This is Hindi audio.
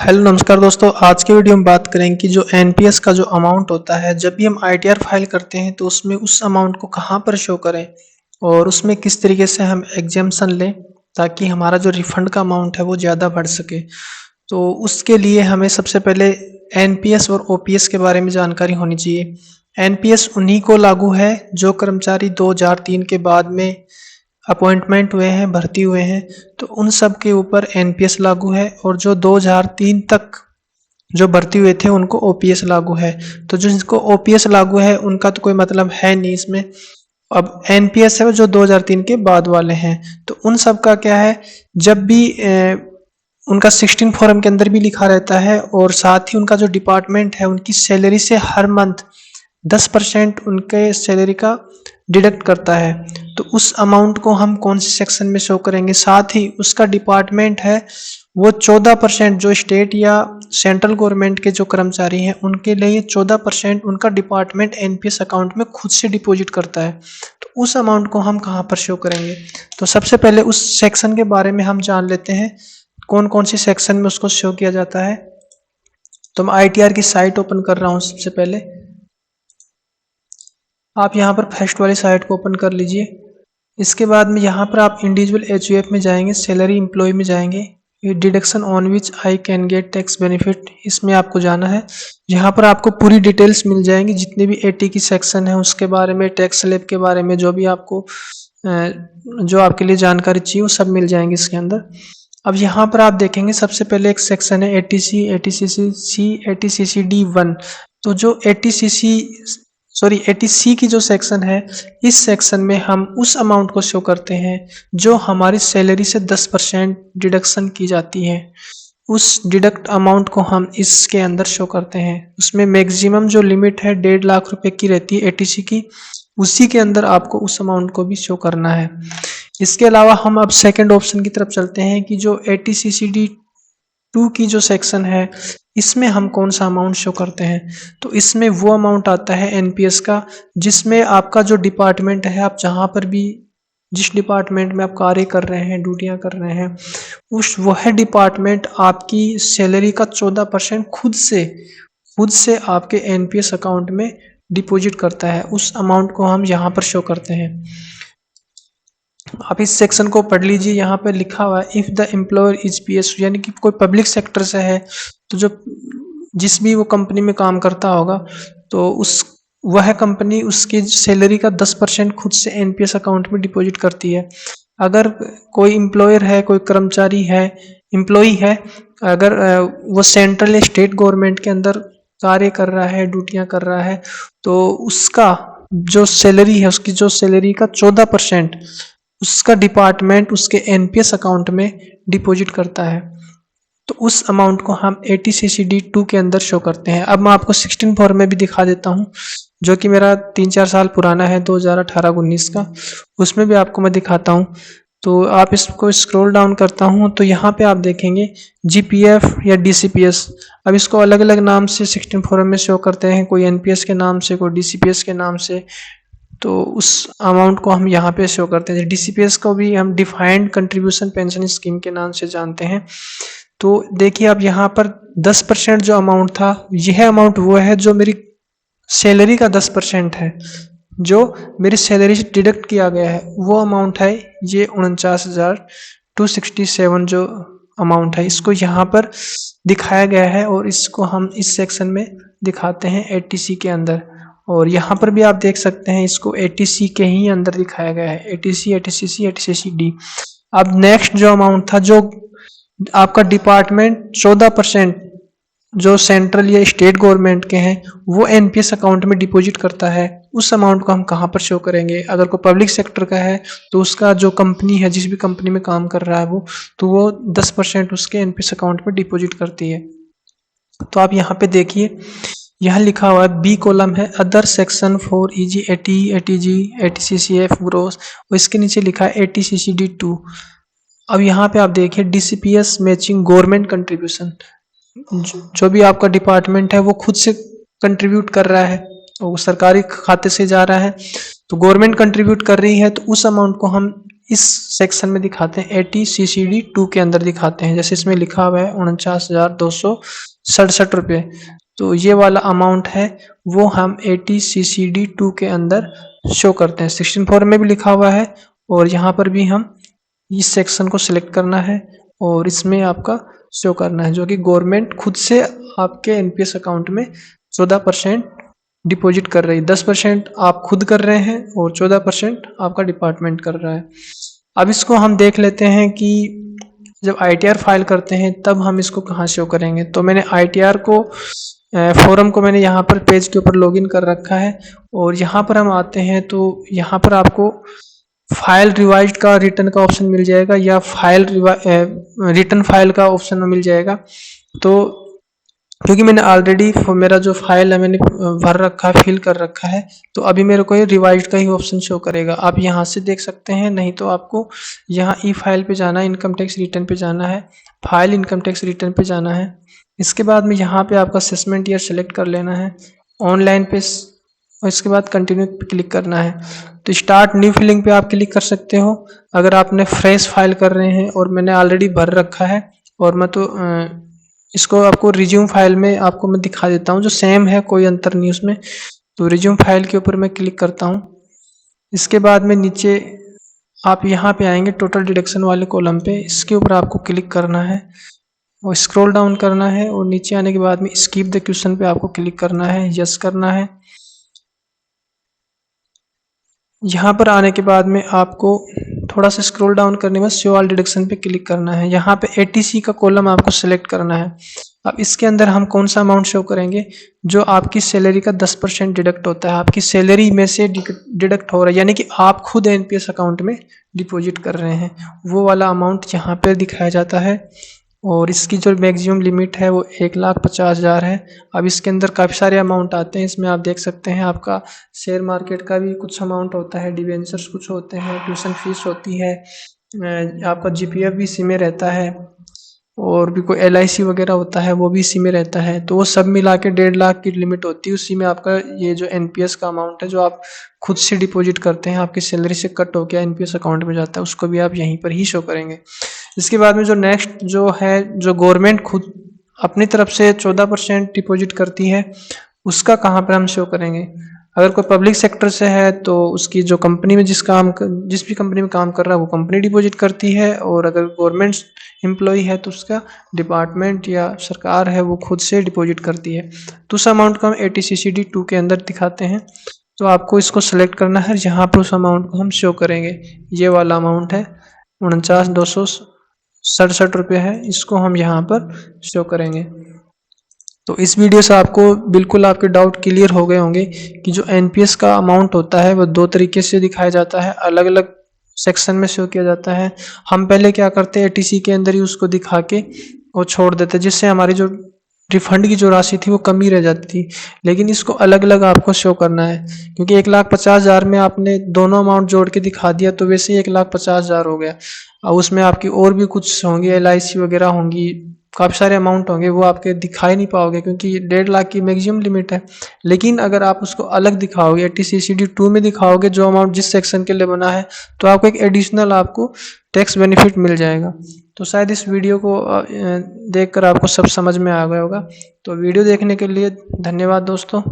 हेलो नमस्कार दोस्तों। आज के वीडियो में बात करेंगे कि जो एनपीएस का जो अमाउंट होता है, जब भी हम आईटीआर फाइल करते हैं तो उसमें उस अमाउंट को कहाँ पर शो करें और उसमें किस तरीके से हम एग्जेम्पशन लें ताकि हमारा जो रिफंड का अमाउंट है वो ज़्यादा बढ़ सके। तो उसके लिए हमें सबसे पहले एनपीएस और ओपीएस के बारे में जानकारी होनी चाहिए। एनपीएस उन्हीं को लागू है जो कर्मचारी 2003 के बाद में अपॉइंटमेंट हुए हैं, भर्ती हुए हैं, तो उन सब के ऊपर एनपीएस लागू है। और जो 2003 तक जो भर्ती हुए थे उनको ओपीएस लागू है। तो जिनको ओपीएस लागू है उनका तो कोई मतलब है नहीं इसमें। अब एनपीएस है जो 2003 के बाद वाले हैं, तो उन सब का क्या है, जब भी उनका 16 फॉर्म के अंदर भी लिखा रहता है और साथ ही उनका जो डिपार्टमेंट है उनकी सैलरी से हर मंथ 10% उनके सैलरी का डिडक्ट करता है। तो उस अमाउंट को हम कौन से सेक्शन में शो करेंगे, साथ ही उसका डिपार्टमेंट है वो 14% जो स्टेट या सेंट्रल गवर्नमेंट के जो कर्मचारी हैं उनके लिए 14% उनका डिपार्टमेंट एनपीएस अकाउंट में खुद से डिपॉजिट करता है। तो उस अमाउंट को हम कहाँ पर शो करेंगे, तो सबसे पहले उस सेक्शन के बारे में हम जान लेते हैं कौन कौन सी सेक्शन में उसको शो किया जाता है। तो मैं आईटीआर की साइट ओपन कर रहा हूँ। सबसे पहले आप यहाँ पर फर्स्ट वाली साइट को ओपन कर लीजिए। इसके बाद में यहाँ पर आप इंडिविजुअल एचयूएफ में जाएंगे, सैलरी एम्प्लॉय में जाएंगे, deduction on which I can get tax benefit, इसमें आपको जाना है। यहाँ पर आपको पूरी डिटेल्स मिल जाएंगी, जितने भी एटी की सेक्शन है उसके बारे में, टैक्स स्लैब के बारे में, जो भी आपको जो आपके लिए जानकारी चाहिए वो सब मिल जाएंगे इसके अंदर। अब यहाँ पर आप देखेंगे सबसे पहले एक सेक्शन है एटीसी, एटीसीसी, एटीसीसी-D1। तो जो एटीसी की जो सेक्शन है, इस सेक्शन में हम उस अमाउंट को शो करते हैं जो हमारी सैलरी से 10% डिडक्शन की जाती है। उस डिडक्ट अमाउंट को हम इसके अंदर शो करते हैं। उसमें मैक्सिमम जो लिमिट है 1.5 लाख रुपए की रहती है एटीसी की, उसी के अंदर आपको उस अमाउंट को भी शो करना है। इसके अलावा हम अब सेकंड ऑप्शन की तरफ चलते हैं कि जो एटीसीसी-D2 की जो सेक्शन है इसमें हम कौन सा अमाउंट शो करते हैं। तो इसमें वो अमाउंट आता है एनपीएस का जिसमें आपका जो डिपार्टमेंट है, आप जहाँ पर भी जिस डिपार्टमेंट में आप कार्य कर रहे हैं, ड्यूटियाँ कर रहे हैं, उस वह डिपार्टमेंट आपकी सैलरी का 14% खुद से आपके एनपीएस अकाउंट में डिपॉजिट करता है। उस अमाउंट को हम यहाँ पर शो करते हैं। आप इस सेक्शन को पढ़ लीजिए। यहाँ पे लिखा हुआ है if the employer is PSU, यानी कि कोई पब्लिक सेक्टर से है तो जो जिस भी वो कंपनी में काम करता होगा तो वह कंपनी उसकी सैलरी का 10% खुद से एनपीएस अकाउंट में डिपॉजिट करती है। अगर कोई एम्प्लॉयर है, कोई कर्मचारी है, एम्प्लॉई है, अगर वो सेंट्रल या स्टेट गवर्नमेंट के अंदर कार्य कर रहा है, ड्यूटियाँ कर रहा है, तो उसका जो सैलरी है, उसकी जो सैलरी का 14% उसका डिपार्टमेंट उसके एनपीएस अकाउंट में डिपॉजिट करता है। तो उस अमाउंट को हम एटीसीसी-D2 के अंदर शो करते हैं। अब मैं आपको 16 फॉर्म में भी दिखा देता हूँ, जो कि मेरा 3-4 साल पुराना है, 2018-19 का, उसमें भी आपको मैं दिखाता हूँ। तो आप इसको स्क्रॉल डाउन करता हूँ तो यहाँ पे आप देखेंगे जीपीएफ या डीसीपीएस। अब इसको अलग अलग नाम से 16 फॉर्म में शो करते हैं, कोई एनपीएस के नाम से, कोई डीसीपीएस के नाम से। तो उस अमाउंट को हम यहाँ पे शो करते हैं। डीसीपीएस को भी हम डिफाइंड कंट्रीब्यूशन पेंशन स्कीम के नाम से जानते हैं। तो देखिए अब यहाँ पर 10% जो अमाउंट था, यह अमाउंट वो है जो मेरी सैलरी का 10% है, जो मेरी सैलरी से डिडक्ट किया गया है, वो अमाउंट है ये 49,267 जो अमाउंट है, इसको यहाँ पर दिखाया गया है और इसको हम इस सेक्शन में दिखाते हैं एटीसी के अंदर। और यहाँ पर भी आप देख सकते हैं इसको एटीसी के ही अंदर दिखाया गया है, एटीसी, एटीसीसी, एटीसीसी-D। अब नेक्स्ट जो अमाउंट था, जो आपका डिपार्टमेंट 14% जो सेंट्रल या स्टेट गवर्नमेंट के हैं वो एनपीएस अकाउंट में डिपॉजिट करता है, उस अमाउंट को हम कहाँ पर शो करेंगे। अगर कोई पब्लिक सेक्टर का है तो उसका जो कंपनी है, जिस भी कंपनी में काम कर रहा है वो, तो वो 10% उसके एनपीएस अकाउंट में डिपॉजिट करती है। तो आप यहाँ पे देखिए, यहाँ लिखा हुआ है बी कॉलम है other section for EG, ET, ETG, ETCCF gross, और इसके नीचे लिखा है एटीसीसी-D2। अब यहाँ पे आप देखिए डीसीपीएस मैचिंग गवर्नमेंट कंट्रीब्यूशन, जो भी आपका डिपार्टमेंट है वो खुद से कंट्रीब्यूट कर रहा है, वो सरकारी खाते से जा रहा है, तो गवर्नमेंट कंट्रीब्यूट कर रही है, तो उस अमाउंट को हम इस सेक्शन में दिखाते हैं 80 CCD 2 के अंदर दिखाते हैं। जैसे इसमें लिखा हुआ है 49,267 रुपये। तो ये वाला अमाउंट है वो हम 80 CCD 2 के अंदर शो करते हैं। 16 में भी लिखा हुआ है और यहाँ पर भी हम इस सेक्शन को सिलेक्ट करना है और इसमें आपका शो करना है, जो कि गवर्नमेंट खुद से आपके एनपीएस अकाउंट में 14% डिपॉजिट कर रही है। 10% आप खुद कर रहे हैं और 14% आपका डिपार्टमेंट कर रहा है। अब इसको हम देख लेते हैं कि जब आईटीआर फाइल करते हैं तब हम इसको कहाँ शो करेंगे। तो मैंने आईटीआर को फॉर्म को मैंने यहाँ पर पेज के ऊपर लॉगिन कर रखा है और यहाँ पर हम आते हैं तो यहाँ पर आपको फाइल रिवाइज्ड का रिटर्न का ऑप्शन मिल जाएगा या फाइल रिटर्न फाइल का ऑप्शन मिल जाएगा। तो क्योंकि मैंने ऑलरेडी मेरा जो फाइल है मैंने भर रखा है, फिल कर रखा है, तो अभी मेरे को ये रिवाइज्ड का ही ऑप्शन शो करेगा। आप यहाँ से देख सकते हैं, नहीं तो आपको यहाँ ई फाइल पे जाना है, इनकम टैक्स रिटर्न पे जाना है, फाइल इनकम टैक्स रिटर्न पे जाना है। इसके बाद में यहाँ पे आपका असेसमेंट ईयर सेलेक्ट कर लेना है ऑनलाइन पे और इसके बाद कंटिन्यू पे क्लिक करना है। तो स्टार्ट न्यू फिलिंग पे आप क्लिक कर सकते हो अगर आपने फ्रेश फाइल कर रहे हैं और मैंने ऑलरेडी भर रखा है। और मैं तो इसको आपको रिज्यूम फाइल में आपको मैं दिखा देता हूँ, जो सेम है, कोई अंतर नहीं उसमें। तो रिज्यूम फाइल के ऊपर मैं क्लिक करता हूँ। इसके बाद में नीचे आप यहाँ पे आएंगे टोटल डिडक्शन वाले कॉलम पे, इसके ऊपर आपको क्लिक करना है और स्क्रॉल डाउन करना है और नीचे आने के बाद में स्किप द क्वेश्चन पे आपको क्लिक करना है, यस करना है। यहाँ पर आने के बाद में आपको थोड़ा सा स्क्रॉल डाउन करने के बाद शो ऑल डिडक्शन पे क्लिक करना है। यहाँ पे एटीसी का कॉलम आपको सेलेक्ट करना है। अब इसके अंदर हम कौन सा अमाउंट शो करेंगे, जो आपकी सैलरी का 10% डिडक्ट होता है, आपकी सैलरी में से डिडक्ट हो रहा है, यानी कि आप खुद एनपीएस अकाउंट में डिपॉजिट कर रहे हैं, वो वाला अमाउंट यहाँ पे दिखाया जाता है। और इसकी जो मैक्सिमम लिमिट है वो 1,50,000 है। अब इसके अंदर काफ़ी सारे अमाउंट आते हैं, इसमें आप देख सकते हैं आपका शेयर मार्केट का भी कुछ अमाउंट होता है, डिवेंचर्स कुछ होते हैं, ट्यूशन फीस होती है, आपका जीपीएफ भी इसी में रहता है और भी कोई एलआईसी वगैरह होता है वो भी इसी में रहता है। तो वो सब मिला के 1.5 लाख की लिमिट होती है। उसी में आपका ये जो एनपीएस का अमाउंट है जो आप खुद से डिपॉजिट करते हैं, आपकी सैलरी से कट होकर एनपीएस अकाउंट में जाता है, उसको भी आप यहीं पर ही शो करेंगे। इसके बाद में जो नेक्स्ट जो है, जो गवर्नमेंट खुद अपनी तरफ से 14% डिपॉजिट करती है, उसका कहाँ पर हम शो करेंगे। अगर कोई पब्लिक सेक्टर से है तो उसकी जो कंपनी में जिस भी कंपनी में काम कर रहा है वो कंपनी डिपॉजिट करती है, और अगर गवर्नमेंट एम्प्लॉई है तो उसका डिपार्टमेंट या सरकार है वो खुद से डिपॉजिट करती है। तो उस अमाउंट को हम 80 CCD 2 के अंदर दिखाते हैं। तो आपको इसको सेलेक्ट करना है, जहाँ पर उस अमाउंट को हम शो करेंगे। ये वाला अमाउंट है 49,267 रुपये है, इसको हम यहाँ पर शो करेंगे। तो इस वीडियो से आपको बिल्कुल आपके डाउट क्लियर हो गए होंगे कि जो एनपीएस का अमाउंट होता है वो 2 तरीके से दिखाया जाता है, अलग अलग सेक्शन में शो किया जाता है। हम पहले क्या करते हैं, एटीसी के अंदर ही उसको दिखा के और छोड़ देते, जिससे हमारी जो रिफंड की जो राशि थी वो कम ही रह जाती थी। लेकिन इसको अलग अलग आपको शो करना है, क्योंकि 1,50,000 में आपने दोनों अमाउंट जोड़ के दिखा दिया तो वैसे ही 1,50,000 हो गया। और उसमें आपकी और भी कुछ होंगी, एलआईसी वगैरह होंगी, काफ़ी सारे अमाउंट होंगे, वो आपके दिखाई नहीं पाओगे क्योंकि 1.5 लाख की मैक्सिमम लिमिट है। लेकिन अगर आप उसको अलग दिखाओगे, 80 CCD 2 में दिखाओगे जो अमाउंट जिस सेक्शन के लिए बना है, तो आपको एक एडिशनल आपको टैक्स बेनिफिट मिल जाएगा। तो शायद इस वीडियो को देखकर आपको सब समझ में आ गया होगा। तो वीडियो देखने के लिए धन्यवाद दोस्तों।